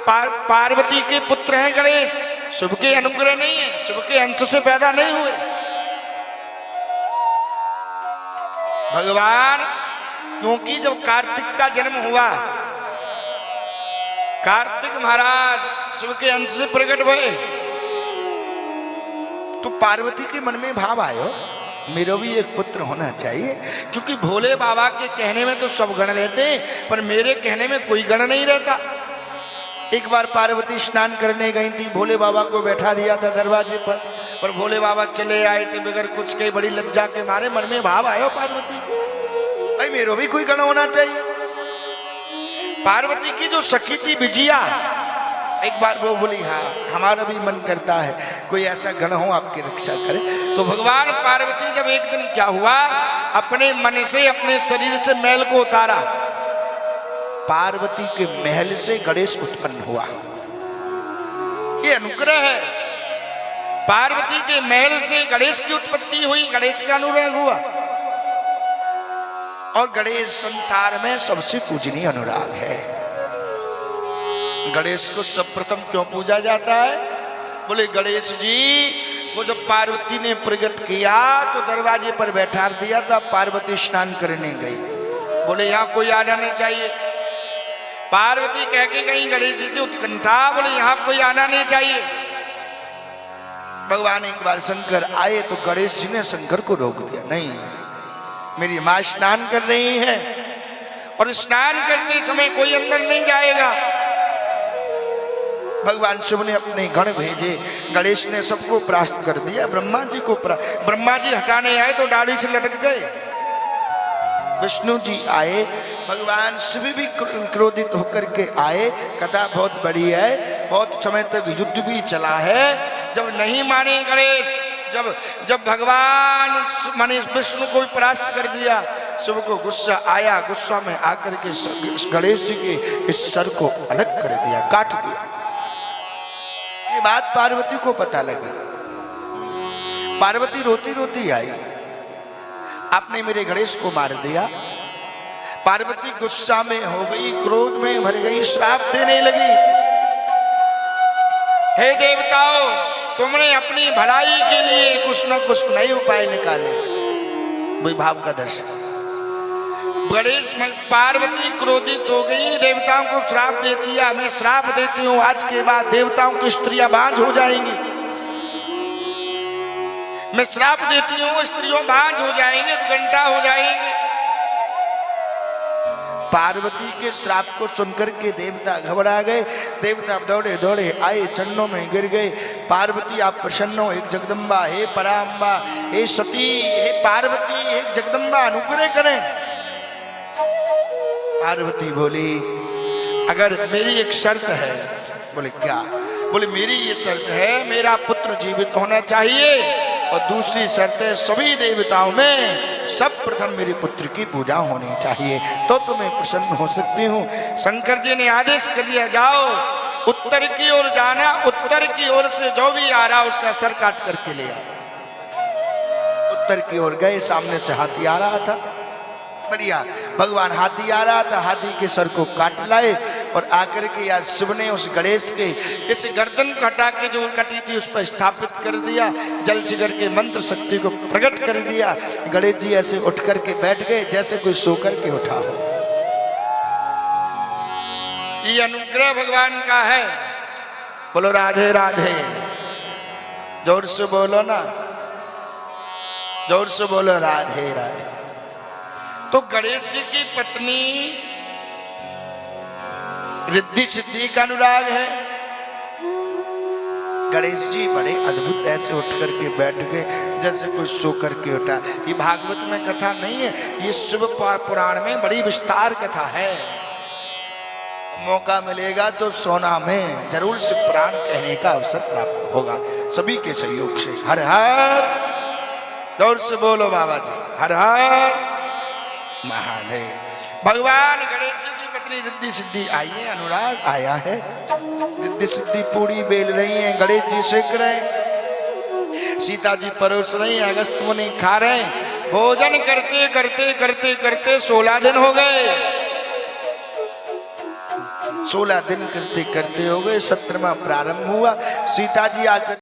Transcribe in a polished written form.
पार्वती के पुत्र हैं गणेश, शिव के अनुग्रह नहीं है, शिव के अंश से पैदा नहीं हुए। भगवान, क्योंकि जब कार्तिक का जन्म हुआ, कार्तिक महाराज शिव के अंश से प्रकट हुए, तो पार्वती के मन में भाव आयो मेरा भी एक पुत्र होना चाहिए, क्योंकि भोले बाबा के कहने में तो सब गण रहते हैं, पर मेरे कहने में कोई गण नहीं रहता। एक बार पार्वती स्नान करने गई थी, भोले बाबा को बैठा दिया था दरवाजे पर भोले बाबा चले आए थे बगैर कुछ के। बड़ी लज्जा के मारे मन में भाव आयो पार्वती को, भाई मेरा भी कोई गण होना चाहिए। पार्वती की जो सखी थी विजया, एक बार वो बोली हाँ हमारा भी मन करता है कोई ऐसा गण हो आपकी रक्षा करे। तो भगवान पार्वती जब एक दिन क्या हुआ, अपने मन से अपने शरीर से मैल को उतारा, पार्वती के महल से गणेश उत्पन्न हुआ। ये अनुग्रह है, पार्वती के महल से गणेश की उत्पत्ति हुई, गणेश का अनुग्रह हुआ। और गणेश संसार में सबसे पूजनीय अनुराग है। गणेश को सर्वप्रथम क्यों पूजा जाता है? बोले गणेश जी को जब पार्वती ने प्रकट किया तो दरवाजे पर बैठा दिया था, पार्वती स्नान करने गई, बोले यहाँ कोई आना नहीं चाहिए। पार्वती कह के गई गणेश जी से उत्कंठा, बोले यहाँ कोई आना नहीं चाहिए। भगवान एक बार शंकर आए तो गणेश जी ने शंकर को रोक दिया, नहीं मेरी मां स्नान कर रही है और स्नान करते समय कोई अंदर नहीं जाएगा। भगवान शिव ने अपने गण भेजे, गणेश ने सबको परास्त कर दिया। ब्रह्मा जी को ब्रह्मा जी हटाने आए तो डाली से लटक गए। विष्णु जी आए, भगवान शिव भी क्रोधित होकर के आए। कथा बहुत बड़ी है, बहुत समय तक युद्ध भी चला है। जब नहीं माने गणेश, जब भगवान माने विष्णु को भी परास्त कर दिया, शिव को गुस्सा आया, गुस्सा में आकर के गणेश जी के इस सर को अलग कर दिया, काट दिया। ये बात पार्वती को पता लगी। पार्वती रोती रोती आई, आपने मेरे गणेश को मार दिया। पार्वती गुस्सा में हो गई, क्रोध में भर गई, श्राप देने लगी, हे देवताओं तुमने अपनी भलाई के लिए कुछ न कुछ नए उपाय निकाले। विभाव का दर्शन। गणेश पार्वती क्रोधित हो गई, देवताओं को श्राप दे दिया, मैं श्राप देती हूँ आज के बाद देवताओं की स्त्रियां बांझ हो जाएंगी। मैं श्राप देती हूँ स्त्रियों बांझ हो जाएंगे, घंटा हो जाएंगे। पार्वती के श्राप को सुनकर के देवता घबरा गए। देवता दौड़े दौड़े आए, चरणों में गिर गए। पार्वती आप प्रसन्न हो, एक जगदम्बा, हे पराम्बा, हे सती, हे पार्वती, हे जगदम्बा अनुग्रह करें। पार्वती बोली अगर मेरी एक शर्त है। बोले क्या? बोले मेरी ये शर्त है, मेरा पुत्र जीवित होना चाहिए, और दूसरी शर्त है सभी देवताओं में सब प्रथम मेरे पुत्र की पूजा होनी चाहिए, तो तुम्हें प्रसन्न हो सकती हूँ। शंकर जी ने आदेश कर दिया, जाओ उत्तर की ओर जाना, उत्तर की ओर से जो भी आ रहा उसका सर काट करके ले आओ। उत्तर की ओर गए, सामने से हाथी आ रहा था, बढ़िया भगवान हाथी आ रहा था, हाथी के सर को काट लाए और आकर के आज शिव ने उस गणेश के इस गर्दन को हटा के जो कटी थी उस पर स्थापित कर दिया, जल जिगर के मंत्र शक्ति को प्रकट कर दिया। गणेश जी ऐसे उठ करके बैठ गए जैसे कोई सो करके उठा हो। ये अनुग्रह भगवान का है। बोलो राधे राधे, जोर से बोलो ना, जोर से बोलो राधे राधे। तो गणेश जी की पत्नी रिद्धि सिद्धि का अनुराग है। गणेश जी बड़े अद्भुत ऐसे उठ करके बैठ गए जैसे कोई सो करके उठा। ये भागवत में कथा नहीं है, ये शिव पुराण में बड़ी विस्तार कथा है। मौका मिलेगा तो सोना में जरूर शिव पुराण कहने का अवसर प्राप्त होगा सभी के सहयोग से। हर हर, जोर से बोलो बाबा जी, हर हर महादेव। भगवान गणेश जी की पत्नी रिद्धि सिद्धि आई है, अनुराग आया है। रिद्धि सिद्धि पूरी बेल रही है, गणेश जी सेक रहे, सीता जी परोस रही है, अगस्त मुनि खा रहे हैं। भोजन करते करते करते करते 16 दिन हो गए। 16 दिन करते करते हो गए, 17वां प्रारंभ हुआ। सीता जी आकर